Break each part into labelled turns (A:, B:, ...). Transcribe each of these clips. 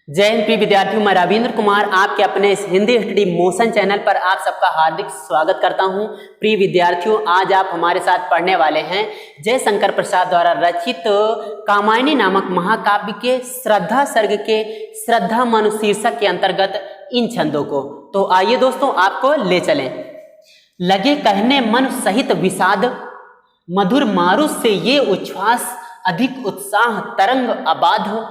A: जय हिंद प्रिय विद्यार्थियों, मैं रविंद्र कुमार आपके अपने इस हिंदी स्टडी मोशन चैनल पर आप सबका हार्दिक स्वागत करता हूं। प्रिय विद्यार्थियों, आज आप हमारे साथ पढ़ने वाले हैं जयशंकर प्रसाद द्वारा रचित कामायनी नामक महाकाव्य के श्रद्धा सर्ग के श्रद्धा मनु शीर्षक के अंतर्गत इन छंदों को। तो आइए दोस्तों, आपको ले चलें। लगे कहने मन सहित विषाद, मधुर मारुत से ये उच्छ्वास, अधिक उत्साह तरंग अबाध हो।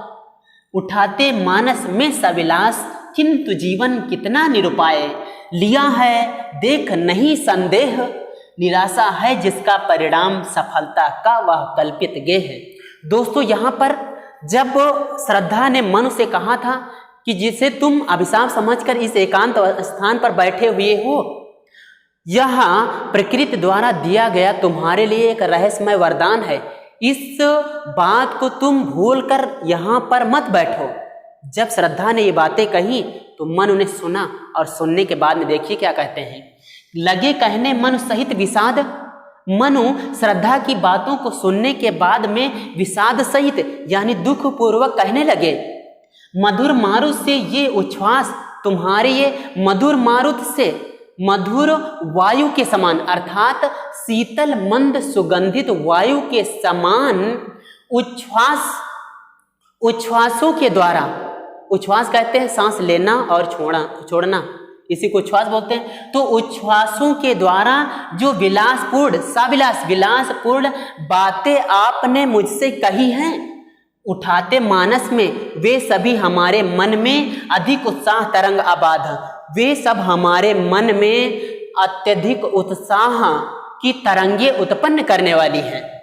A: उठाते मानस में सविलास, किंतु जीवन कितना निरुपाय। लिया है देख नहीं संदेह, निराशा है जिसका परिणाम सफलता का वह कल्पित गेह है। दोस्तों, यहाँ पर जब श्रद्धा ने मनु से कहा था कि जिसे तुम अभिशाप समझकर इस एकांत स्थान पर बैठे हुए हो, यह प्रकृति द्वारा दिया गया तुम्हारे लिए एक रहस्यमय वरदान है। इस बात को तुम भूलकर यहाँ पर मत बैठो। जब श्रद्धा ने ये बातें कही तो मनु ने सुना, और सुनने के बाद में देखिए क्या कहते हैं। लगे कहने मन सहित विषाद, मनु श्रद्धा की बातों को सुनने के बाद में विषाद सहित यानी दुख पूर्वक कहने लगे। मधुर मारुत से ये उच्छ्वास, तुम्हारे ये मधुर मारुत से मधुर वायु के समान, अर्थात शीतल मंद सुगंधित वायु के समान उच्छ्वासों के द्वारा, उच्छ्वास कहते हैं सांस लेना और छोड़ना, इसी को उच्छ्वास बोलते हैं। तो उच्छ्वासों के द्वारा जो विलासपूर्ण बातें आपने मुझसे कही हैं, उठाते मानस में वे सभी हमारे मन में अधिक उत्साह तरंग आबाद, वे सब हमारे मन में अत्यधिक उत्साह की तरंगे उत्पन्न करने वाली हैं।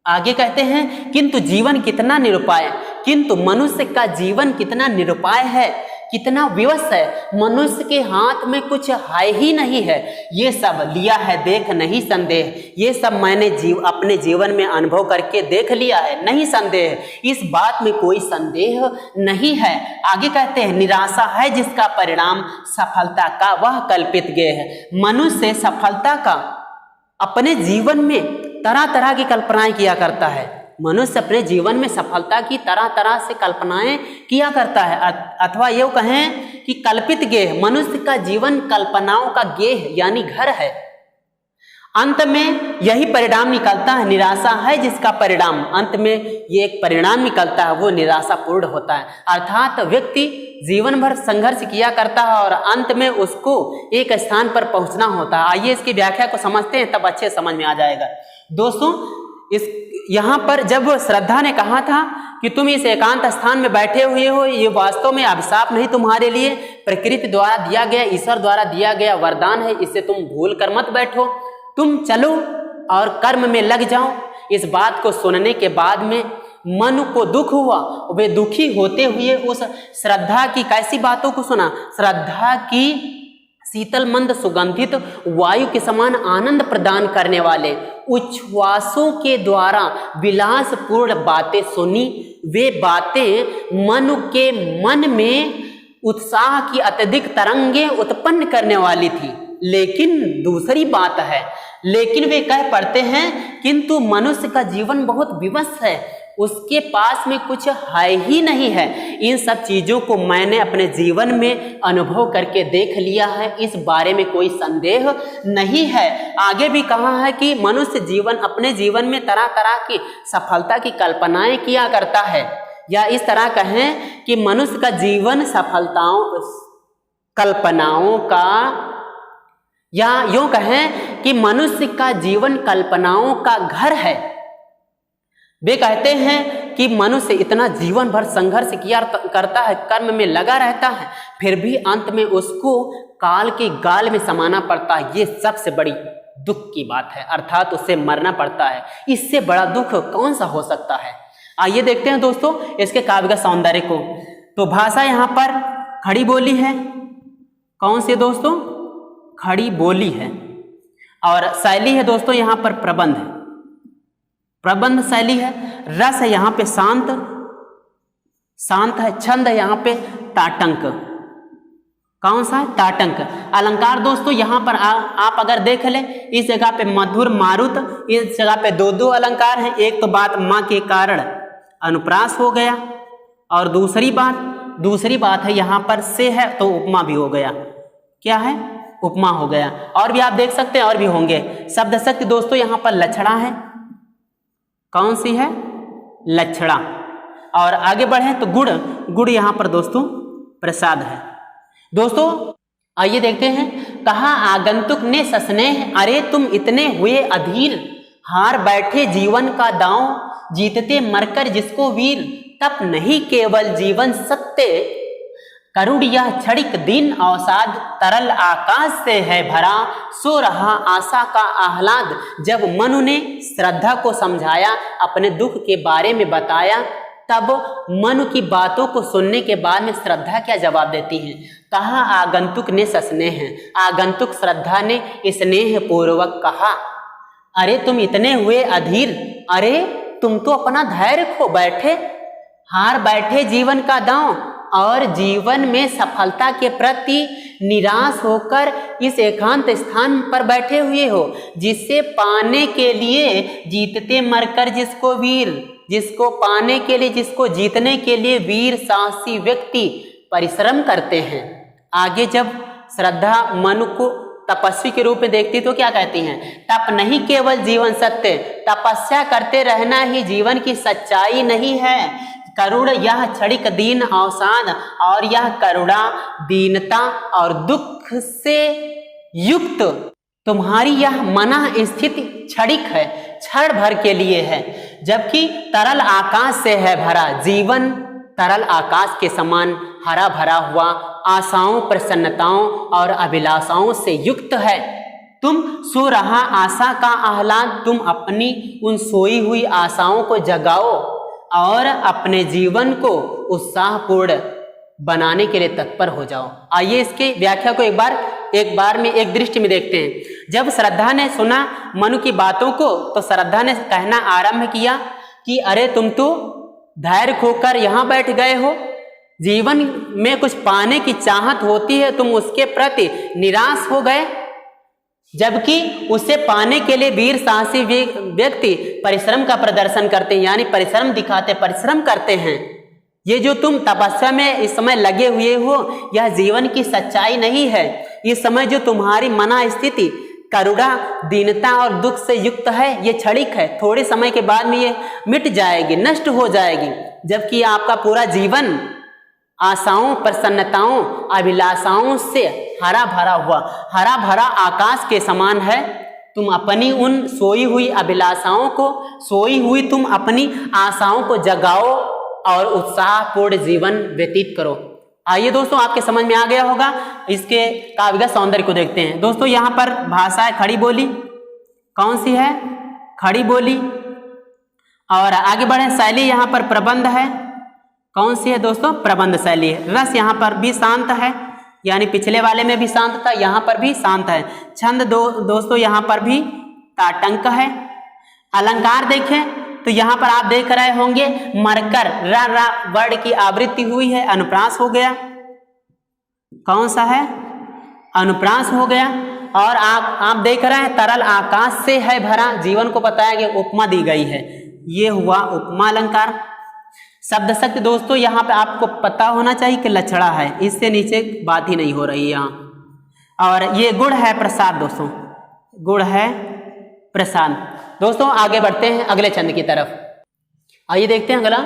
A: आगे कहते हैं, किंतु जीवन कितना निरुपाय, किंतु मनुष्य का जीवन कितना निरुपाय है, कितना विवश है। मनुष्य के हाथ में कुछ है ही नहीं है। ये सब लिया है देख नहीं संदेह, ये सब मैंने अपने जीवन में अनुभव करके देख लिया है, नहीं संदेह, इस बात में कोई संदेह नहीं है। आगे कहते हैं, निराशा है जिसका परिणाम सफलता का वह कल्पित गेह है। मनुष्य सफलता का अपने जीवन में तरह तरह की कल्पनाएं किया करता है। मनुष्य अपने जीवन में सफलता की तरह तरह से कल्पनाएं किया करता है, अथवा ये कहें कि कल्पित गेह। मनुष्य का जीवन कल्पनाओं का गेह यानी घर है। अंत में यही परिणाम निकलता है, निराशा है जिसका परिणाम, अंत में ये एक परिणाम निकलता है, वो निराशापूर्ण होता है। अर्थात व्यक्ति जीवन भर संघर्ष किया करता है और अंत में उसको एक स्थान पर पहुंचना होता है। आइए इसकी व्याख्या को समझते हैं, तब अच्छे समझ में आ जाएगा। दोस्तों, यहाँ पर जब श्रद्धा ने कहा था कि तुम इस एकांत स्थान में बैठे हुए हो, ये वास्तव में अभिशाप नहीं, तुम्हारे लिए प्रकृति द्वारा दिया गया, ईश्वर द्वारा दिया गया वरदान है। इसे तुम भूल कर मत बैठो, तुम चलो और कर्म में लग जाओ। इस बात को सुनने के बाद में मन को दुख हुआ। वे दुखी होते हुए उस श्रद्धा की कैसी बातों को सुना, श्रद्धा की शीतल मंद सुगंधित वायु के समान आनंद प्रदान करने वाले उच्छ्वासों के द्वारा विलासपूर्ण बातें सुनी। वे बातें मनु के मन में उत्साह की अत्यधिक तरंगे उत्पन्न करने वाली थी। लेकिन दूसरी बात है, लेकिन वे कह पड़ते हैं, किंतु मनुष्य का जीवन बहुत विवश है, उसके पास में कुछ है ही नहीं है। इन सब चीजों को मैंने अपने जीवन में अनुभव करके देख लिया है, इस बारे में कोई संदेह नहीं है। आगे भी कहा है कि मनुष्य जीवन अपने जीवन में तरह तरह की सफलता की कल्पनाएं किया करता है, या इस तरह कहें कि मनुष्य का जीवन कल्पनाओं का, या यूं कहें कि मनुष्य का जीवन कल्पनाओं का घर है। वे कहते हैं कि मनुष्य इतना जीवन भर संघर्ष किया करता है, कर्म में लगा रहता है, फिर भी अंत में उसको काल के गाल में समाना पड़ता है। ये सबसे बड़ी दुख की बात है, अर्थात उसे मरना पड़ता है। इससे बड़ा दुख कौन सा हो सकता है। आइए देखते हैं दोस्तों इसके काव्य का सौंदर्य को। तो भाषा यहाँ पर खड़ी बोली है, कौन सी दोस्तों, खड़ी बोली है। और शैली है दोस्तों यहाँ पर प्रबंध है, प्रबंध शैली है। रस है यहाँ पे शांत है। छंद है यहाँ पे ताटंक, कौन सा है, ताटंक। अलंकार दोस्तों यहाँ पर आप अगर देख ले, इस जगह पे मधुर मारुत, इस जगह पे दो अलंकार हैं। एक तो बात माँ के कारण अनुप्रास हो गया, और दूसरी बात दूसरी बात है यहाँ पर से है तो उपमा भी हो गया। क्या है? उपमा हो गया। और भी आप देख सकते हैं और भी होंगे। शब्द शक्ति दोस्तों यहाँ पर लक्षणा है। कौन सी है? लक्षणा। और आगे बढ़े तो गुण, गुण यहाँ पर दोस्तों प्रसाद है। दोस्तों आइए देखते हैं। कहा आगंतुक ने सस्नेह, अरे तुम इतने हुए अधीर, हार बैठे जीवन का दांव, जीतते मरकर जिसको वीर, तप नहीं केवल जीवन सत्य, करुण यह क्षणिक दिन अवसाद, तरल आकाश से है भरा, सो रहा आशा का आह्लाद। जब मनु ने श्रद्धा को समझाया, अपने दुख के बारे में बताया, तब मनु की बातों को सुनने के बाद में श्रद्धा क्या जवाब देती है? कहा आगंतुक ने सस्नेह, आगंतुक श्रद्धा ने स्नेह पूर्वक कहा, अरे तुम इतने हुए अधीर, अरे तुम तो अपना धैर्य खो बैठे, हार बैठे जीवन का दांव, और जीवन में सफलता के प्रति निराश होकर इस एकांत स्थान पर बैठे हुए हो, जिसे पाने के लिए जीतते मरकर जिसको वीर, जिसको पाने के लिए, जिसको जीतने के लिए वीर साहसी व्यक्ति परिश्रम करते हैं। आगे जब श्रद्धा मनु को तपस्वी के रूप में देखती तो क्या कहती हैं? तप नहीं केवल जीवन सत्य, तपस्या करते रहना ही जीवन की सच्चाई नहीं है, करुण यह क्षणिक दीन अवसाद, और यह करुणा दीनता और दुख से युक्त तुम्हारी यह मना स्थिति क्षणिक है, क्षण भर के लिए है, जबकि तरल आकाश से है भरा, जीवन तरल आकाश के समान हरा भरा हुआ, आशाओं, प्रसन्नताओं और अभिलाषाओं से युक्त है। तुम सो रहा आशा का आह्लाद, तुम अपनी उन सोई हुई आशाओं को जगाओ और अपने जीवन को उत्साहपूर्ण बनाने के लिए तत्पर हो जाओ। आइए इसकी व्याख्या को एक बार में एक दृष्टि में देखते हैं। जब श्रद्धा ने सुना मनु की बातों को तो श्रद्धा ने कहना आरंभ किया कि अरे तुम तो धैर्य खोकर यहाँ बैठ गए हो, जीवन में कुछ पाने की चाहत होती है, तुम उसके प्रति निराश हो गए, जबकि उसे पाने के लिए वीर साहसी व्यक्ति परिश्रम का प्रदर्शन करते हैं, यानी परिश्रम दिखाते, परिश्रम करते हैं। ये जो तुम तपस्या में इस समय लगे हुए हो, यह जीवन की सच्चाई नहीं है। इस समय जो तुम्हारी मना स्थिति करुणा, दीनता और दुख से युक्त है, ये क्षणिक है, थोड़े समय के बाद में ये मिट जाएगी, नष्ट हो जाएगी, जबकि आपका पूरा जीवन आशाओं, प्रसन्नताओं, अभिलाषाओं से हरा भरा हुआ, हरा भरा आकाश के समान है। तुम अपनी उन सोई हुई अभिलाषाओं को, सोई हुई तुम अपनी आशाओं को जगाओ और उत्साहपूर्ण जीवन व्यतीत करो। आइए दोस्तों, आपके समझ में आ गया होगा। इसके काव्यगत सौंदर्य को देखते हैं। दोस्तों यहाँ पर भाषा है खड़ी बोली, कौन सी है? खड़ी बोली। और आगे बढ़े, शैली यहाँ पर प्रबंध है, कौन सी है दोस्तों? प्रबंध शैली। रस यहाँ पर भी शांत है, यानी पिछले वाले में भी शांत था, यहाँ पर भी शांत है। छंद दोस्तों यहाँ पर भी ताटंक है। अलंकार देखें तो यहाँ पर आप देख रहे होंगे मरकर रा वर्ड की आवृत्ति हुई है, अनुप्रास हो गया। कौन सा है? अनुप्रास हो गया। और आप देख रहे हैं तरल आकाश से है भरा, जीवन को बताया गया, उपमा दी गई है, ये हुआ उपमा अलंकार। शब्द शक्ति दोस्तों यहाँ पे आपको पता होना चाहिए कि लक्षणा है, इससे नीचे बात ही नहीं हो रही है यहाँ। और ये गुण है प्रसाद दोस्तों, गुण है प्रसाद। दोस्तों आगे बढ़ते हैं अगले छंद की तरफ। आइए देखते हैं अगला।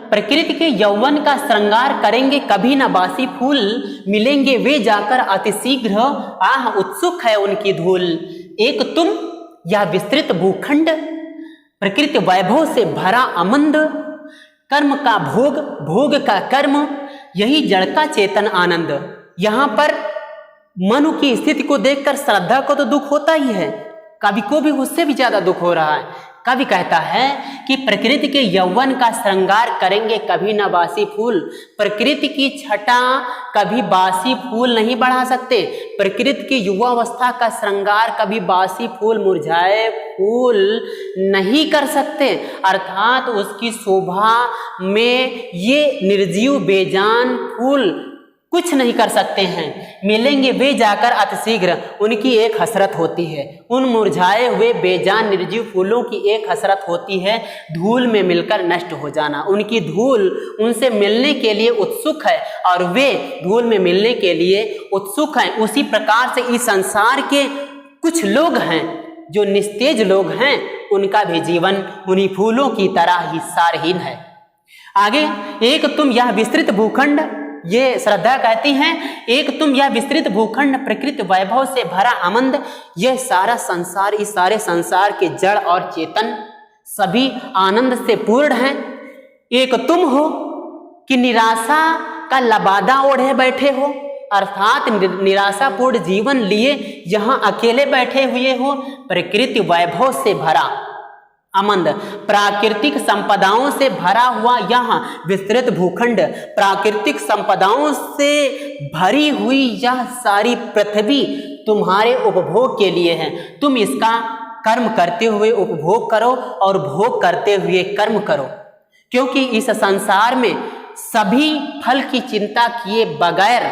A: प्रकृति के यौवन का श्रृंगार करेंगे कभी न बासी फूल, मिलेंगे वे जाकर अतिशीघ्र, आह उत्सुक है उनकी धूल। एक तुम यह विस्तृत भूखंड, प्रकृति वैभव से भरा अमंद, कर्म का भोग, भोग का कर्म, यही जड़ का चेतन आनंद। यहाँ पर मनु की स्थिति को देखकर श्रद्धा को तो दुख होता ही है, कवि को भी उससे भी ज्यादा दुख हो रहा है। कवि कहता है कि प्रकृति के यौवन का श्रृंगार करेंगे कभी न बासी फूल। प्रकृति की छटा कभी बासी फूल नहीं बढ़ा सकते। प्रकृति की युवावस्था का श्रृंगार कभी बासी फूल, मुरझाए फूल नहीं कर सकते। अर्थात उसकी शोभा में ये निर्जीव बेजान फूल कुछ नहीं कर सकते हैं। मिलेंगे वे जाकर अतिशीघ्र, उनकी एक हसरत होती है। उन मुरझाए हुए बेजान निर्जीव फूलों की एक हसरत होती है, धूल में मिलकर नष्ट हो जाना। उनकी धूल उनसे मिलने के लिए उत्सुक है और वे धूल में मिलने के लिए उत्सुक हैं। उसी प्रकार से इस संसार के कुछ लोग हैं जो निस्तेज लोग हैं, उनका भी जीवन उन्हीं फूलों की तरह ही सारहीन है। आगे, एक तुम यह विस्तृत भूखंड, ये श्रद्धा कहती हैं, एक तुम यह विस्तृत भूखंड प्रकृति वैभव से भरा आनंद, यह सारा संसार, इस सारे संसार के जड़ और चेतन सभी आनंद से पूर्ण हैं। एक तुम हो कि निराशा का लबादा ओढ़े बैठे हो, अर्थात निराशापूर्ण जीवन लिए यहाँ अकेले बैठे हुए हो। प्रकृति वैभव से भरा आनंद, प्राकृतिक संपदाओं से भरा हुआ यहाँ विस्तृत भूखंड, प्राकृतिक संपदाओं से भरी हुई यह सारी पृथ्वी तुम्हारे उपभोग के लिए है। तुम इसका कर्म करते हुए उपभोग करो और भोग करते हुए कर्म करो, क्योंकि इस संसार में सभी फल की चिंता किए बगैर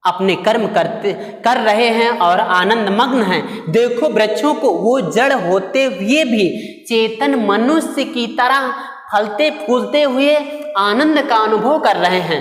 A: अपने कर्म कर रहे हैं और आनंद मग्न हैं। देखो वृक्षों को, वो जड़ होते हुए भी चेतन मनुष्य की तरह फलते फूलते हुए आनंद का अनुभव कर रहे हैं।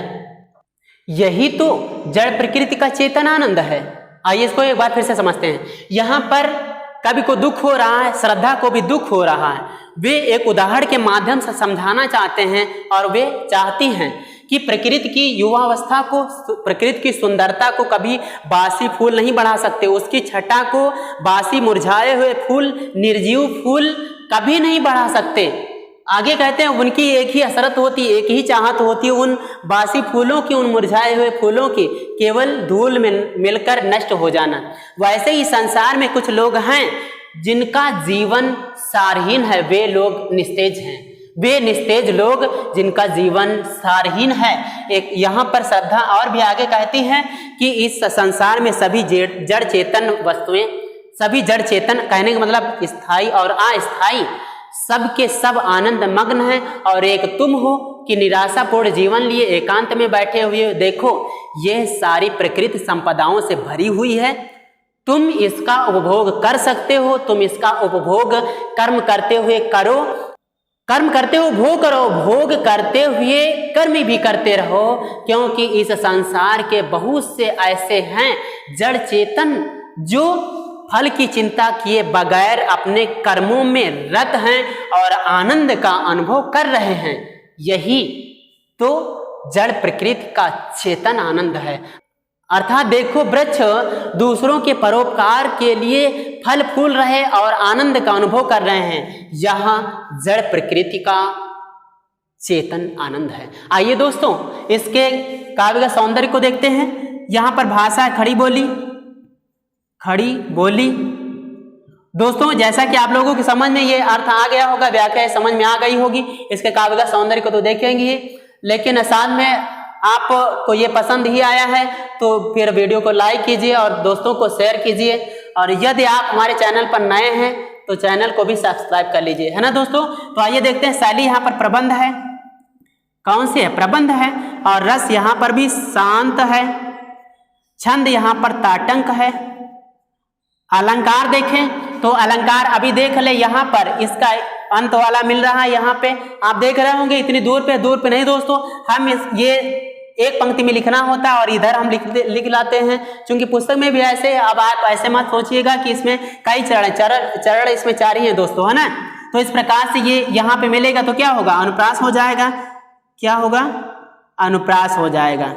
A: यही तो जड़ प्रकृति का चेतन आनंद है। आइए इसको एक बार फिर से समझते हैं। यहाँ पर कवि को दुख हो रहा है, श्रद्धा को भी दुख हो रहा है। वे एक उदाहरण के माध्यम से समझाना चाहते हैं और वे चाहती हैं कि प्रकृति की युवावस्था को, प्रकृति की सुंदरता को कभी बासी फूल नहीं बढ़ा सकते, उसकी छटा को बासी मुरझाए हुए फूल, निर्जीव फूल कभी नहीं बढ़ा सकते। आगे कहते हैं उनकी एक ही हसरत होती, एक ही चाहत होती है उन बासी फूलों की, उन मुरझाए हुए फूलों की, केवल धूल में मिलकर नष्ट हो जाना। वैसे ही संसार में कुछ लोग हैं जिनका जीवन सारहीन है, वे लोग निस्तेज हैं। वे निस्तेज लोग जिनका जीवन सारहीन है। एक यहाँ पर श्रद्धा और भी आगे कहती हैं कि इस संसार में सभी जड़ चेतन वस्तुएं, सभी जड़ चेतन कहने का मतलब स्थायी और अस्थायी, सब के सब आनंद मग्न हैं और एक तुम हो कि निराशापूर्ण जीवन लिए एकांत में बैठे हुए। देखो यह सारी प्रकृति संपदाओं से भरी हुई है, तुम इसका उपभोग कर सकते हो, तुम इसका उपभोग कर्म करते हुए करो, कर्म करते हो भोग करो, भोग करते हुए कर्म भी करते रहो, क्योंकि इस संसार के बहुत से ऐसे हैं जड़ चेतन जो फल की चिंता किए बगैर अपने कर्मों में रत हैं और आनंद का अनुभव कर रहे हैं। यही तो जड़ प्रकृति का चेतन आनंद है। अर्थात देखो वृक्ष दूसरों के परोपकार के लिए फल फूल रहे और आनंद का अनुभव कर रहे हैं, यह जड़ प्रकृति का चेतन आनंद है। आइए दोस्तों इसके काव्य का सौंदर्य को देखते हैं। यहाँ पर भाषा है खड़ी बोली, खड़ी बोली। दोस्तों जैसा कि आप लोगों की समझ में ये अर्थ आ गया होगा, व्याख्या समझ में आ गई होगी, इसके काव्य का सौंदर्य को तो देखेंगे, लेकिन साथ में आपको ये पसंद ही आया है तो फिर वीडियो को लाइक कीजिए और दोस्तों को शेयर कीजिए, और यदि आप हमारे चैनल पर नए हैं तो चैनल को भी सब्सक्राइब कर लीजिए, है ना दोस्तों। तो आइए देखते हैं, शैली यहाँ पर प्रबंध है, कौन सी है, प्रबंध है, और रस यहाँ पर भी शांत है, छंद यहाँ पर ताटंक है। अलंकार देखें तो अलंकार अभी देख ले, यहाँ पर इसका अंत वाला मिल रहा है, यहाँ पे आप देख रहे होंगे इतनी दूर पे नहीं दोस्तों, हम ये एक पंक्ति में लिखना होता है और इधर हम लिख लाते हैं, क्योंकि पुस्तक में भी ऐसे। अब आप ऐसे मत सोचिएगा कि इसमें कई चरण इसमें 4 ही है दोस्तों, है ना। तो इस प्रकार से ये यहाँ पे मिलेगा तो क्या होगा, अनुप्रास हो जाएगा, क्या होगा, अनुप्रास हो जाएगा।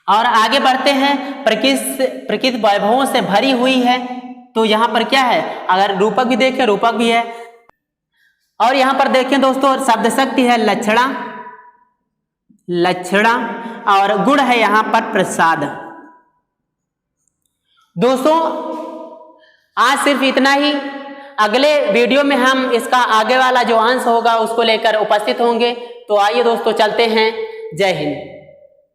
A: और आगे बढ़ते हैं, प्रकृति वैभवों से भरी हुई है, तो यहाँ पर क्या है, अगर रूपक भी देखें रूपक भी है, और यहाँ पर देखें दोस्तों शब्द शक्ति है लक्षणा, और गुण है यहाँ पर प्रसाद। दोस्तों आज सिर्फ इतना ही, अगले वीडियो में हम इसका आगे वाला जो अंश होगा उसको लेकर उपस्थित होंगे। तो आइए दोस्तों चलते हैं, जय हिंद।